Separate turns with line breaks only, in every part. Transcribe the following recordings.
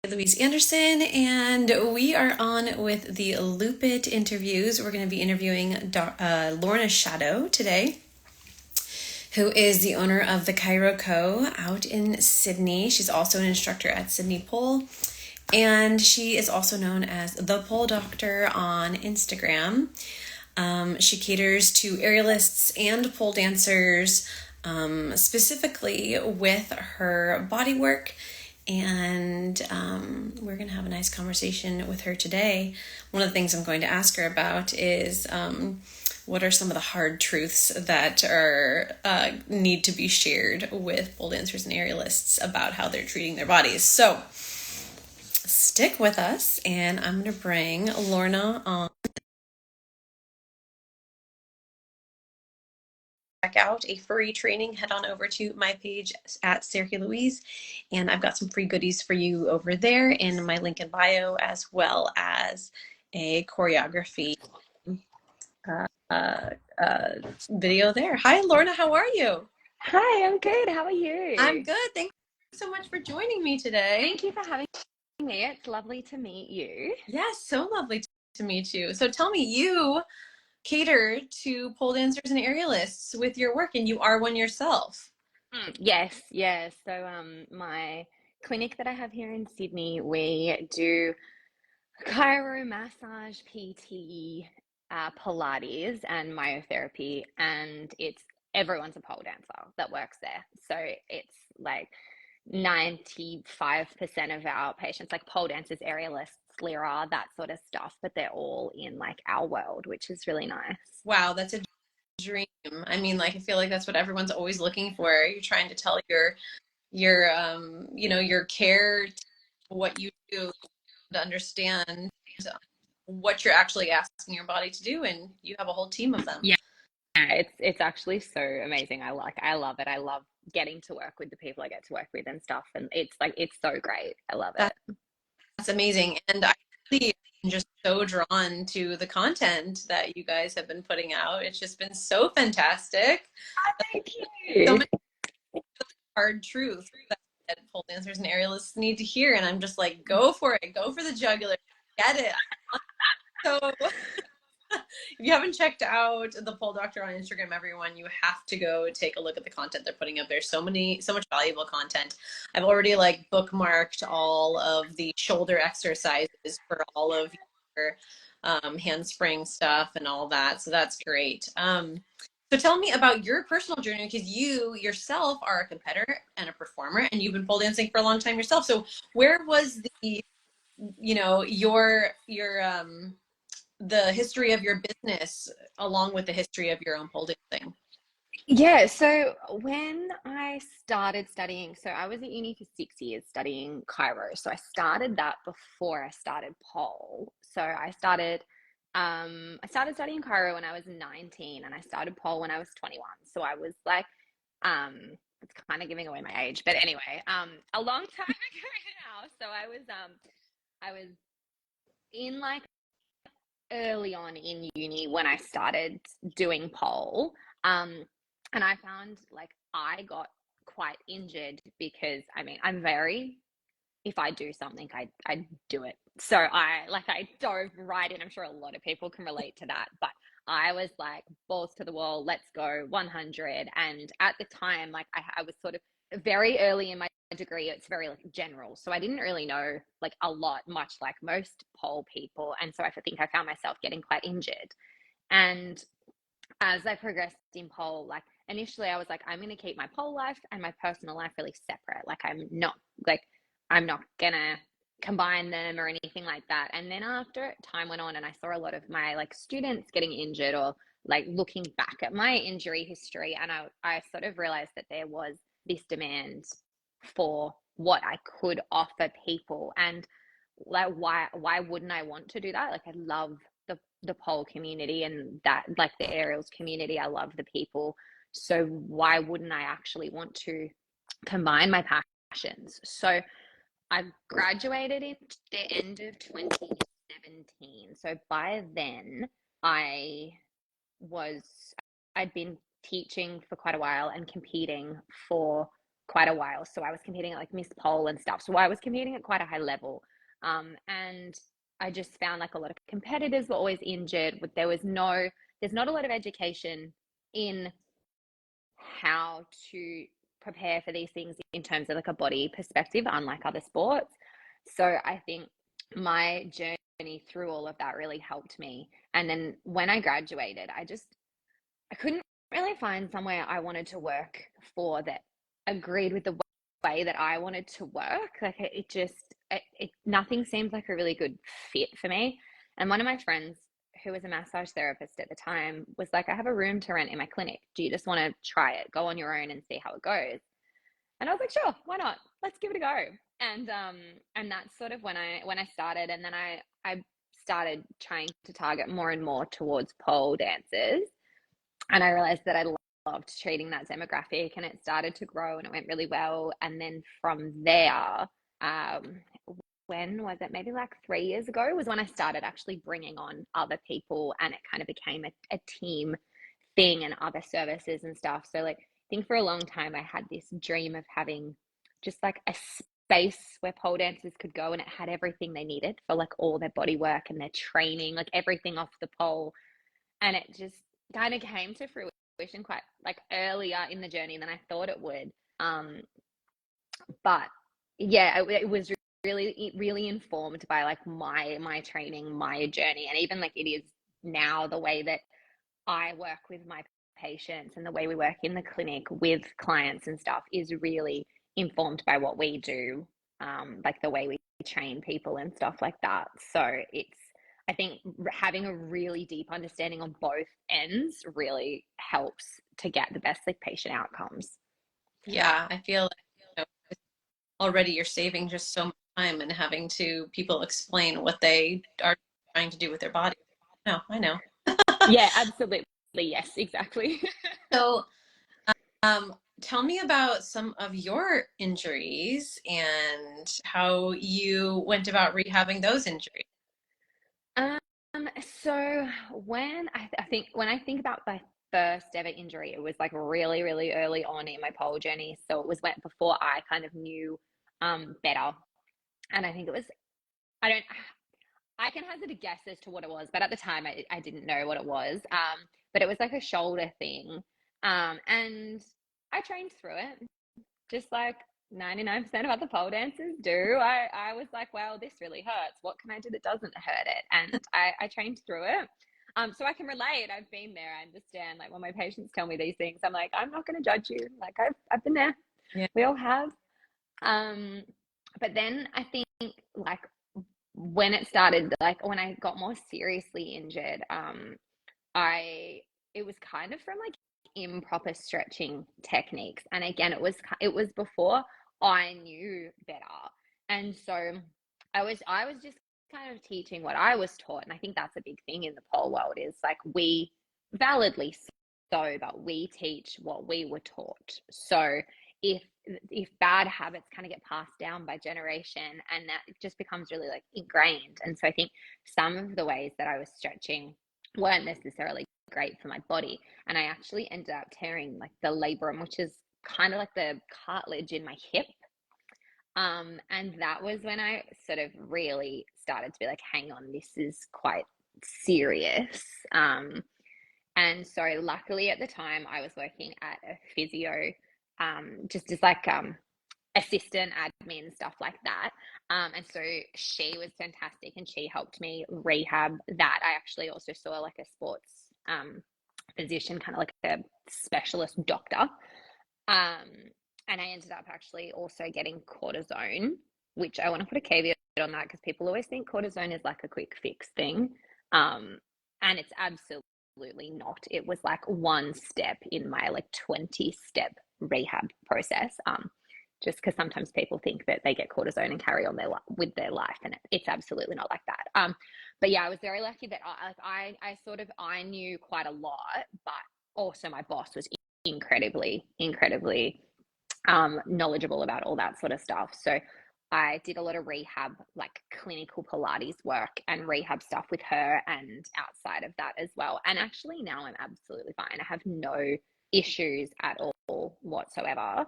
Louise Anderson, and we are on with the Lupit interviews. We're going to be interviewing Lorna Shadow today, who is the owner of the Chiro Co. out in Sydney. She's also an instructor at Sydney Pole, and she is also known as the Pole Doctor on Instagram. She caters to aerialists and pole dancers, specifically with her body work. And we're going to have a nice conversation with her today. One of the things I'm going to ask her about is what are some of the hard truths that are need to be shared with pole dancers and aerialists about how they're treating their bodies. So stick with us, and I'm going to bring Lorna on. Check out a free training, head on over to my page at Sergia Louise, and I've got some free goodies for you over there in my link in bio, as well as a choreography uh, uh, video there. Hi, Lorna, how are you?
Hi, I'm good. How are
I'm
you?
good. Thank you so much for joining me today.
Thank you for having me. It's lovely to meet you.
Yes, so lovely to meet you. So tell me, you cater to pole dancers and aerialists with your work, and you are one yourself.
Yes, yes. So, my clinic that I have here in Sydney, we do chiro, massage, PT, Pilates, and myotherapy, and it's everyone's a pole dancer that works there. So it's like 95% of our patients, like pole dancers, aerialists, Lyra, that sort of stuff, but they're all in like our world, which is really nice.
Wow, that's a dream. I mean, like I feel like that's what everyone's always looking for. You're trying to tell your care, what you do, to understand what you're actually asking your body to do, and you have a whole team of them.
Yeah, it's actually so amazing. I love it. I love getting to work with the people I get to work with and stuff. And it's so great. I love
That's
it.
amazing. And I really am just so drawn to the content that you guys have been putting out. It's just been so fantastic.
Thank
So
you.
many hard truths that pole dancers and aerialists need to hear. And I'm just like, go for it, go for the jugular, get it. So if you haven't checked out the Pole Doctor on Instagram, everyone, you have to go take a look at the content they're putting up. There's so much valuable content. I've already like bookmarked all of the shoulder exercises for all of your handspring stuff and all that. So that's great. So tell me about your personal journey, because you yourself are a competitor and a performer, and you've been pole dancing for a long time yourself. So where was the history of your business along with the history of your own pole dancing?
Yeah, so when I started studying, so I was at uni for 6 years studying chiro. So I started that before I started pole. So I started studying chiro when I was 19 and I started pole when I was 21. So I was like, um, it's kind of giving away my age, but anyway, a long time ago now. So I was in like early on in uni when I started doing pole. Um, and I found like I got quite injured because I mean, if I do something, I do it. So I dove right in. I'm sure a lot of people can relate to that, but I was like balls to the wall, let's go 100. And at the time, like I was sort of very early in my degree. It's very like general. So I didn't really know like a lot, much like most pole people. And so I think I found myself getting quite injured. And as I progressed in pole, like initially I was like, I'm going to keep my pole life and my personal life really separate. Like, I'm not gonna combine them or anything like that. And then after time went on and I saw a lot of my like students getting injured or like looking back at my injury history, and I sort of realized that there was this demand for what I could offer people. And like why wouldn't I want to do that? Like I love the pole community and that like the aerials community. I love the people. So why wouldn't I actually want to combine my passions? So I graduated at the end of 2017. So by then I was I'd been teaching for quite a while and competing for quite a while. So I was competing at like Miss Pole and stuff. So I was competing at quite a high level. And I just found like a lot of competitors were always injured. There's not a lot of education in how to prepare for these things in terms of like a body perspective, unlike other sports. So I think my journey through all of that really helped me. And then when I graduated, I couldn't really find somewhere I wanted to work for that agreed with the way that I wanted to work. Like nothing seemed like a really good fit for me. And one of my friends who was a massage therapist at the time was like, I have a room to rent in my clinic. Do you just want to try it? Go on your own and see how it goes. And I was like, sure, why not? Let's give it a go. And that's sort of when I started, and then I started trying to target more and more towards pole dancers. And I realized that I loved treating that demographic, and it started to grow and it went really well. And then from there, when was it? Maybe like 3 years ago was when I started actually bringing on other people, and it kind of became a team thing and other services and stuff. So like, I think for a long time I had this dream of having just like a space where pole dancers could go, and it had everything they needed for like all their body work and their training, like everything off the pole. And it just kind of came to fruition quite like earlier in the journey than I thought it would. But yeah, it was really informed by like my training, my journey, and even like it is now the way that I work with my patients and the way we work in the clinic with clients and stuff is really informed by what we do, like the way we train people and stuff like that. So I think having a really deep understanding on both ends really helps to get the best like patient outcomes.
Yeah, I feel like, already you're saving just so much time and having to people explain what they are trying to do with their body. No, I know.
Yeah, absolutely. Yes, exactly.
So, um, tell me about some of your injuries and how you went about rehabbing those injuries.
Um, so I think when I think about my first ever injury, it was like really, really early on in my pole journey. So it was before I kind of knew better. And I think it was I don't I can hazard a guess as to what it was, but at the time I didn't know what it was. But it was like a shoulder thing. And I trained through it, just like 99% of other pole dancers do. I was like, well, this really hurts. What can I do that doesn't hurt it? And I trained through it. So I can relate. I've been there. I understand. Like when my patients tell me these things, I'm like, I'm not going to judge you. Like I've been there.
Yeah.
We all have. Um, but then I think like when it started, like when I got more seriously injured, I it was kind of from like improper stretching techniques. And again, it was before I knew better. And so I was just kind of teaching what I was taught. And I think that's a big thing in the pole world is like we validly so, but we teach what we were taught. So if if bad habits kind of get passed down by generation, and that just becomes really like ingrained. And so I think some of the ways that I was stretching weren't necessarily great for my body, and I actually ended up tearing like the labrum, which is kind of like the cartilage in my hip. And that was when I sort of really started to be like, hang on, this is quite serious. And so luckily at the time I was working at a physio, just as like assistant admin, stuff like that. And so she was fantastic and she helped me rehab that. I actually also saw like a sports physician, kind of like a specialist doctor. And I ended up actually also getting cortisone, which I want to put a caveat on that because people always think cortisone is like a quick fix thing. And it's absolutely not. It was like one step in my like 20-step rehab process. Just because sometimes people think that they get cortisone and carry on with their life, and it's absolutely not like that. But yeah, I was very lucky that I knew quite a lot, but also my boss was incredibly knowledgeable about all that sort of stuff. So I did a lot of rehab, like clinical Pilates work and rehab stuff with her, and outside of that as well. And actually now I'm absolutely fine. I have no issues at all whatsoever.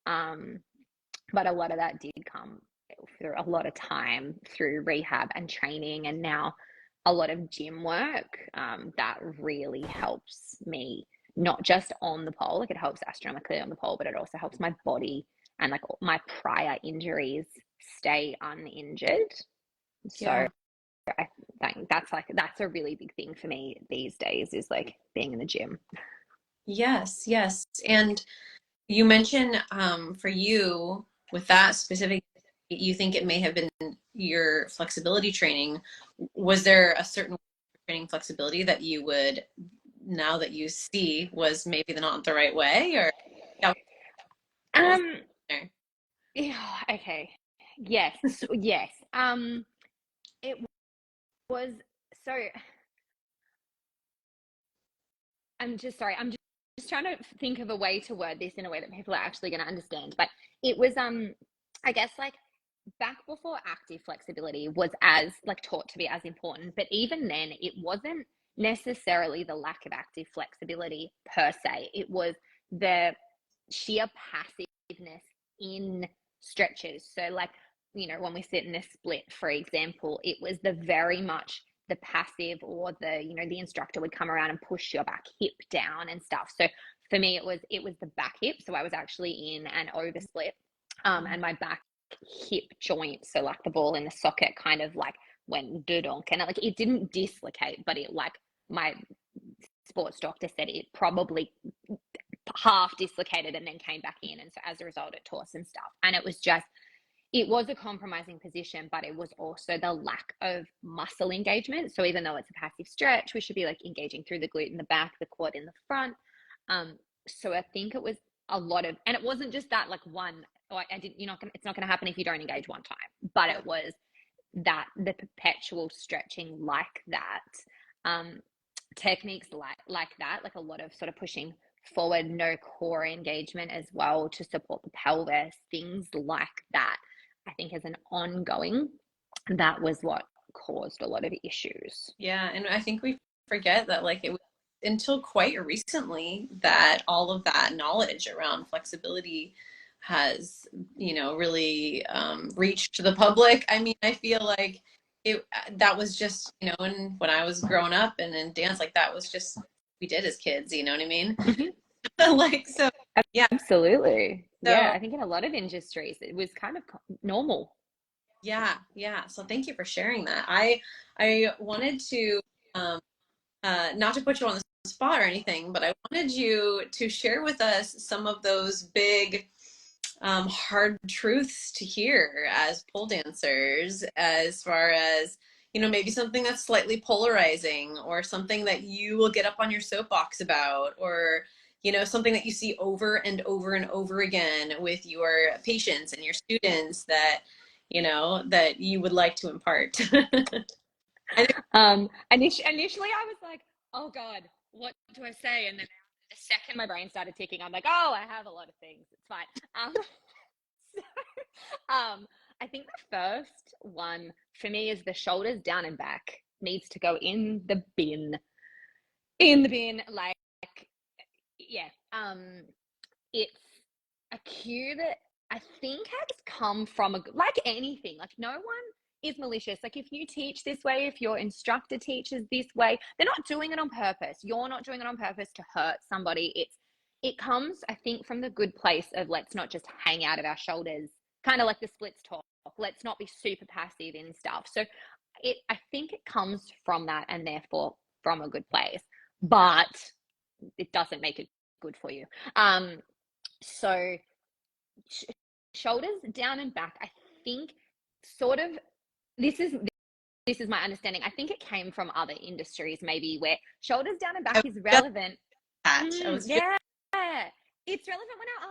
But a lot of that did come through a lot of time through rehab and training, and now a lot of gym work that really helps me, not just on the pole, like it helps astronomically on the pole, but it also helps my body and like my prior injuries stay uninjured. So
Yeah.
I think that's a really big thing for me these days, is like being in the gym.
Yes, yes. And you mentioned for you with that specific, you think it may have been your flexibility training. Was there a certain training flexibility that you would, now that you see, was maybe not the right way, or yeah, what was
Um,
there?
yeah, okay. Yes, yes. It was so. I'm just sorry. I'm just trying to think of a way to word this in a way that people are actually going to understand. But it was, I guess, like back before active flexibility was as like taught to be as important, but even then it wasn't necessarily the lack of active flexibility per se. It was the sheer passiveness in stretches. So like, when we sit in a split, for example, it was the very much the passive, or the instructor would come around and push your back hip down and stuff. So for me, it was the back hip. So I was actually in an oversplit, and my back hip joint, so like the ball in the socket kind of like went dudonk, and it didn't dislocate, but it like my sports doctor said it probably half dislocated and then came back in, and so as a result it tore some stuff, and it was a compromising position, but it was also the lack of muscle engagement. So even though it's a passive stretch, we should be like engaging through the glute in the back, the quad in the front. So I think it was a lot of, and it wasn't just that like one, oh, I didn't, it's not going to happen if you don't engage one time, but it was that the perpetual stretching like that, techniques like that, like a lot of sort of pushing forward, no core engagement as well to support the pelvis, things like that. I think as an ongoing, that was what caused a lot of issues.
Yeah, and I think we forget that like it was until quite recently that all of that knowledge around flexibility has, really reached the public. I mean, I feel like it that was just, when I was growing up and in dance, like that was just we did as kids, you know what I mean?
Mm-hmm.
Like so yeah.
Absolutely. Yeah,
So
I think in a lot of industries it was kind of normal.
yeah, yeah. So thank you for sharing that. I wanted to not to put you on the spot or anything, but I wanted you to share with us some of those big, hard truths to hear as pole dancers, as far as, maybe something that's slightly polarizing, or something that you will get up on your soapbox about, or, something that you see over and over and over again with your patients and your students that, that you would like to impart. I
Initially I was like, oh God, what do I say? And then the second my brain started ticking, I'm like, oh, I have a lot of things. It's fine. So, I think the first one for me is the shoulders down and back needs to go in the bin. In the bin, like, yeah. It's a cue that I think has come from like anything. Like no one is malicious. Like if you teach this way, if your instructor teaches this way, they're not doing it on purpose. You're not doing it on purpose to hurt somebody. It comes, I think, from the good place of let's not just hang out of our shoulders, kind of like the splits talk. Let's not be super passive in stuff. So I think it comes from that, and therefore from a good place. But it doesn't make it good for you. So shoulders down and back, I think, sort of, this is this is my understanding. I think it came from other industries, maybe, where shoulders down and back
was
is
just
relevant.
that. I was just
Yeah, it's relevant when our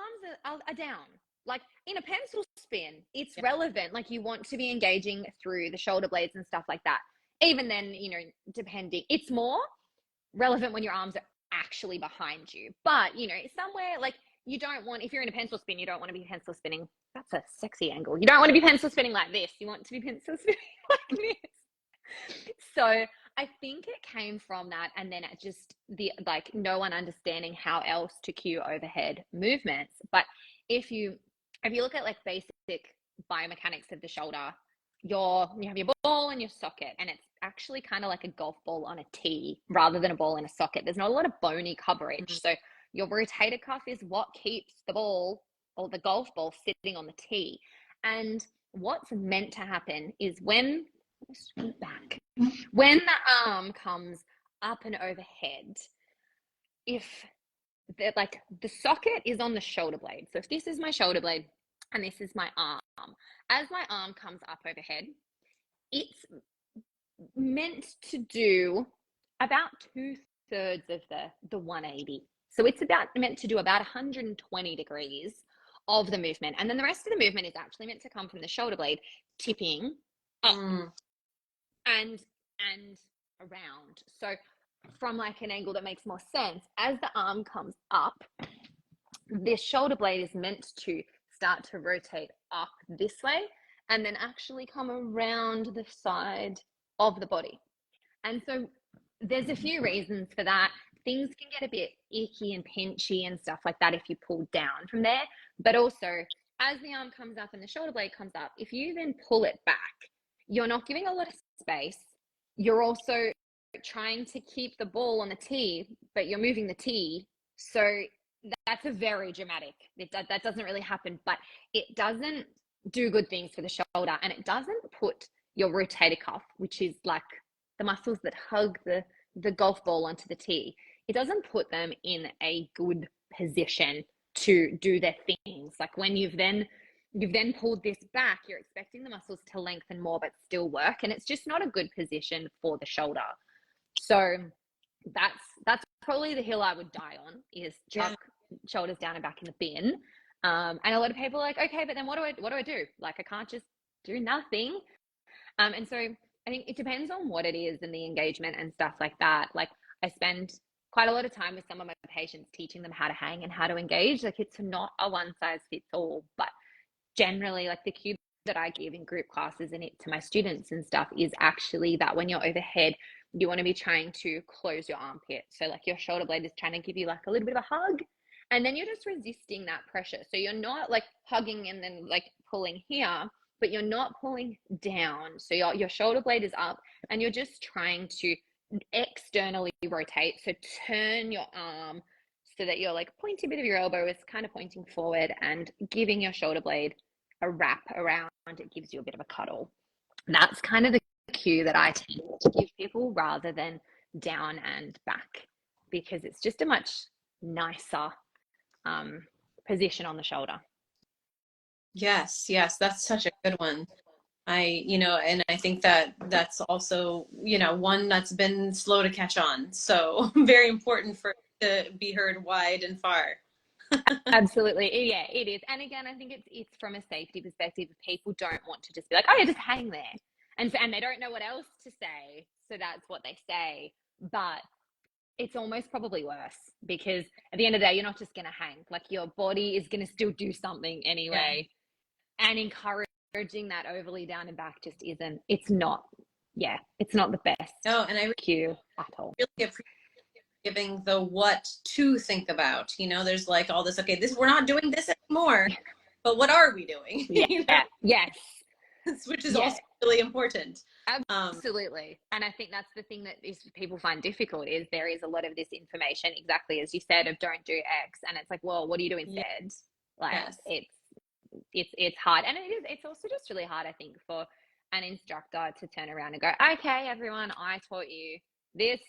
arms are down. Like in a pencil spin, it's
yeah.
relevant. Like you want to be engaging through the shoulder blades and stuff like that. Even then, depending, it's more relevant when your arms are actually behind you. But, somewhere like you don't want, if you're in a pencil spin, you don't want to be pencil spinning. That's a sexy angle. You don't want to be pencil spinning like this. You want to be pencil spinning like this. So I think it came from that. And then it just no one understanding how else to cue overhead movements. But if you if you look at like basic biomechanics of the shoulder, you have your ball and your socket, and it's actually kind of like a golf ball on a tee rather than a ball in a socket. There's not a lot of bony coverage. So your rotator cuff is what keeps the ball or the golf ball sitting on the tee. And what's meant to happen is when the arm comes up and overhead, if the socket is on the shoulder blade. So if this is my shoulder blade and this is my arm, as my arm comes up overhead, it's meant to do about 2/3 of the 180. So it's meant to do about 120 degrees of the movement. And then the rest of the movement is actually meant to come from the shoulder blade, tipping up and around. So from like an angle that makes more sense, as the arm comes up, this shoulder blade is meant to start to rotate up this way and then actually come around the side of the body. And so there's a few reasons for that. Things can get a bit icky and pinchy and stuff like that if you pull down from there. But also, as the arm comes up and the shoulder blade comes up, if you then pull it back, you're not giving a lot of space. You're also trying to keep the ball on the tee, but you're moving the tee. So that's a very dramatic, that doesn't really happen, but it doesn't do good things for the shoulder, and it doesn't put your rotator cuff, which is like the muscles that hug the golf ball onto the tee, it doesn't put them in a good position to do their things. Like when you've then pulled this back, you're expecting the muscles to lengthen more but still work, and it's just not a good position for the shoulder. So that's probably the hill I would die on, is chuck shoulders down and back in the bin. And a lot of people are like, okay, but then what do I do? Like, I can't just do nothing. And so I think it depends on what it is and the engagement and stuff like that. Like, I spend quite a lot of time with some of my patients teaching them how to hang and how to engage. Like, it's not a one size fits all, but generally, like, the cue that I give in group classes and it to my students and stuff is actually that when you're overhead, you want to be trying to close your armpit. So like your shoulder blade is trying to give you like a little bit of a hug, and then you're just resisting that pressure. So you're not like hugging and then like pulling here, but you're not pulling down. So your shoulder blade is up and you're just trying to externally rotate. So turn your arm so that your like pointy bit of your elbow is kind of pointing forward and giving your shoulder blade a wrap around. It gives you a bit of a cuddle. That's kind of the cue that I tend to give people rather than down and back, because it's just a much nicer position on the shoulder.
Yes, that's such a good one. And I think that that's also, one that's been slow to catch on. So very important for it to be heard wide and far.
Absolutely. Yeah, it is. And again, I think it's from a safety perspective. People don't want to just be like, oh, yeah, just hang there. And they don't know what else to say. So that's what they say. But it's almost probably worse, because at the end of the day, you're not just going to hang. Like, your body is going to still do something anyway. Yeah. And encouraging that overly down and back just isn't, it's not the best.
No, and I
cue at all.
Really appreciate giving the what to think about. There's like all this, okay, we're not doing this anymore, but what are we doing?
Yeah. Yes.
Which is also really important.
Absolutely. And I think that's the thing that people find difficult, is there is a lot of this information, exactly as you said, of don't do X, and it's like, well, what do you do instead? Yeah. Like, it's hard. And it's also just really hard, I think, for an instructor to turn around and go, okay, everyone, I taught you this,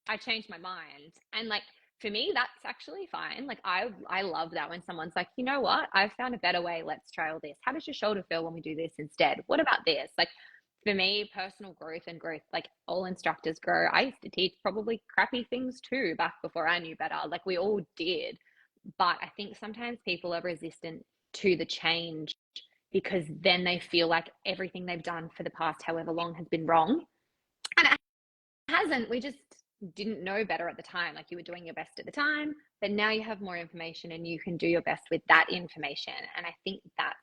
I changed my mind. And like, for me, that's actually fine. Like, I love that when someone's like, you know what, I've found a better way. Let's try all this. How does your shoulder feel when we do this instead? What about this? Like, for me, personal growth, like all instructors grow. I used to teach probably crappy things too back before I knew better. Like, we all did. But I think sometimes people are resistant to the change because then they feel like everything they've done for the past however long has been wrong. And it hasn't. We just didn't know better at the time. Like, you were doing your best at the time, but now you have more information and you can do your best with that information. And I think that's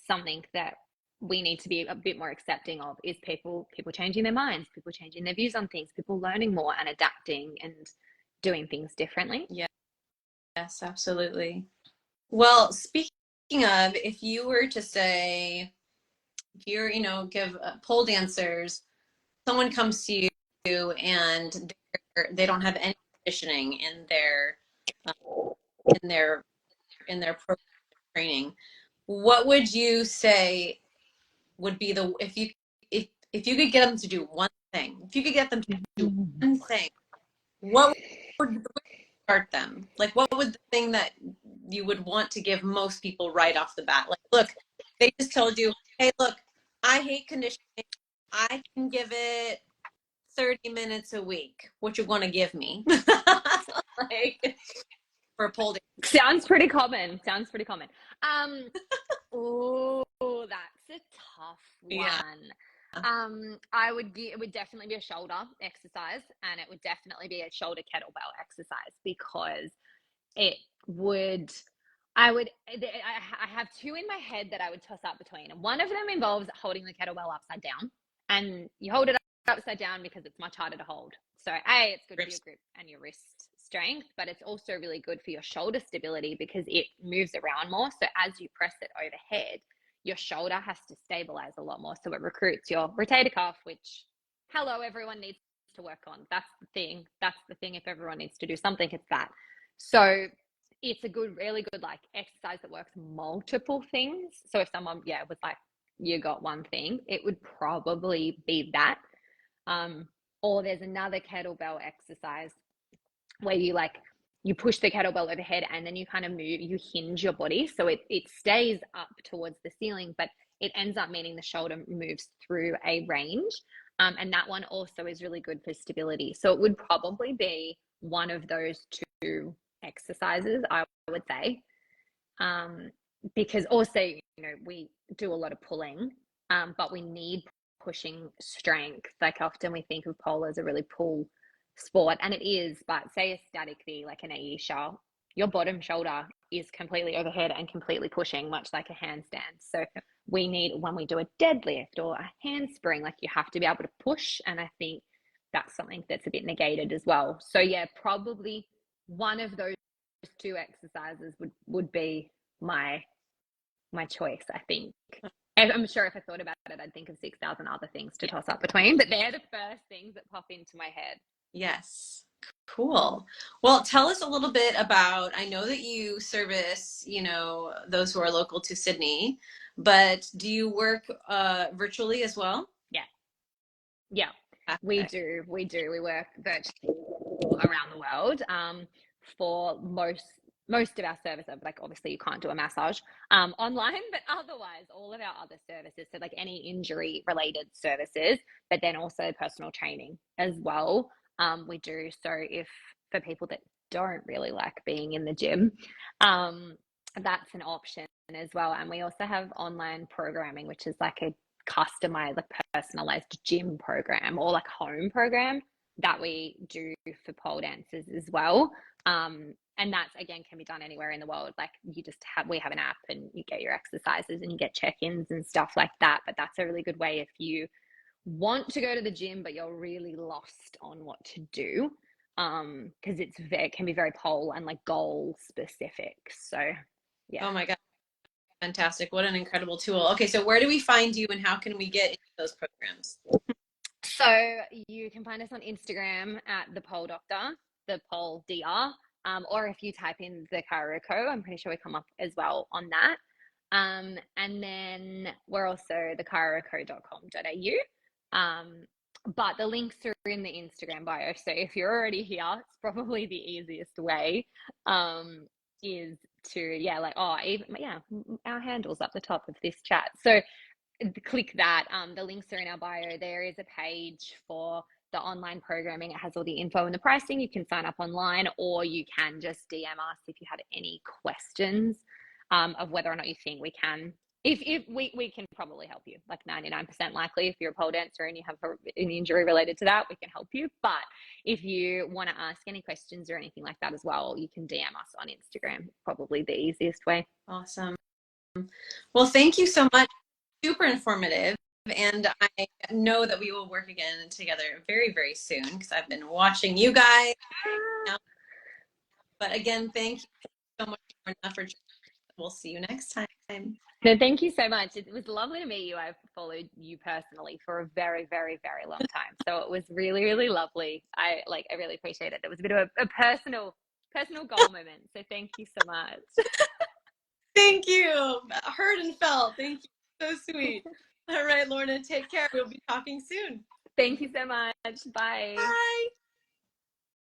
something that we need to be a bit more accepting of, is people changing their minds, people changing their views on things, people learning more and adapting and doing things differently.
Yeah. Yes, absolutely. Well, speaking of, if you were to say, if you're, give pole dancers, someone comes to you and they don't have any conditioning uh, in their program training, what would you say would be the if you could get them to do one thing, if you could get them to do one thing, what would start them? Like, what would the thing that you would want to give most people right off the bat? Like, look, they just told you, hey, look, I hate conditioning. I can give it 30 minutes a week. What you want to give me? Like, for pole dance.
Sounds pretty common. Sounds pretty common. Um, oh, that's a tough
Yeah.
one. It would definitely be a shoulder exercise, and it would definitely be a shoulder kettlebell exercise because it would, I have two in my head that I would toss up between. And one of them involves holding the kettlebell upside down, and you hold it upside down because it's much harder to hold. So it's good for your grip and your wrist strength, but it's also really good for your shoulder stability because it moves around more. So as you press it overhead, your shoulder has to stabilize a lot more. So it recruits your rotator cuff, which, hello, everyone needs to work on. That's the thing. That's the thing. If everyone needs to do something, it's that. So it's a good, really good like exercise that works multiple things. So if someone, was like, you got one thing, it would probably be that. Or there's another kettlebell exercise where you push the kettlebell overhead and then you kind of you hinge your body. So it stays up towards the ceiling, but it ends up meaning the shoulder moves through a range. And that one also is really good for stability. So it would probably be one of those two exercises, I would say. Because also, we do a lot of pulling, but we need pushing strength. Like often we think of pole as a really pull sport, and it is, but say a static V like an Aisha, your bottom shoulder is completely overhead and completely pushing, much like a handstand. So we need, when we do a deadlift or a handspring, like you have to be able to push, and I think that's something that's a bit negated as well. So yeah, probably one of those two exercises would be my choice, I think. And I'm sure if I thought about it, I'd think of 6,000 other things to toss up between, but they're the first things that pop into my head.
Yes. Cool. Well, tell us a little bit about, I know that you service, those who are local to Sydney, but do you work virtually as well?
Yeah. Yeah. We
Fantastic.
do. We do. We work virtually around the world for most of our services. Like obviously you can't do a massage online, but otherwise all of our other services, so like any injury related services, but then also personal training as well, we do. So if for people that don't really like being in the gym, that's an option as well. And we also have online programming, which is like a customized, like personalized gym program or like home program that we do for pole dancers as well. And that's, again, can be done anywhere in the world. Like we have an app and you get your exercises and you get check-ins and stuff like that. But that's a really good way if you want to go to the gym, but you're really lost on what to do. Because it can be very pole and like goal specific. So yeah.
Oh my God. Fantastic. What an incredible tool. Okay, so where do we find you and how can we get into those programs?
So you can find us on Instagram at the Pole Doctor, the Pole DR, or if you type in the Chiro Co, I'm pretty sure we come up as well on that. And then we're also thechiroco.com.au. But the links are in the Instagram bio. So if you're already here, it's probably the easiest way is to, our handle's up the top of this chat. So click that. The links are in our bio. There is a page for the online programming. It has all the info and the pricing. You can sign up online, or you can just DM us if you have any questions of whether or not you think we can. If we can probably help you, like 99% likely. If you're a pole dancer and you have an injury related to that, we can help you. But if you want to ask any questions or anything like that as well, you can DM us on Instagram. Probably the easiest way.
Awesome. Well, thank you so much. Super informative. And I know that we will work again together very, very soon because I've been watching you guys. But again, thank you so much for We'll see you next time.
No, thank you so much. It was lovely to meet you. I've followed you personally for a very, very, very long time. So it was really, really lovely. I really appreciate it. It was a bit of a personal goal moment. So thank you so much.
Thank you. Heard and felt. Thank you. So sweet. All right, Lorna, take care. We'll be talking soon.
Thank you so much. Bye.
Bye.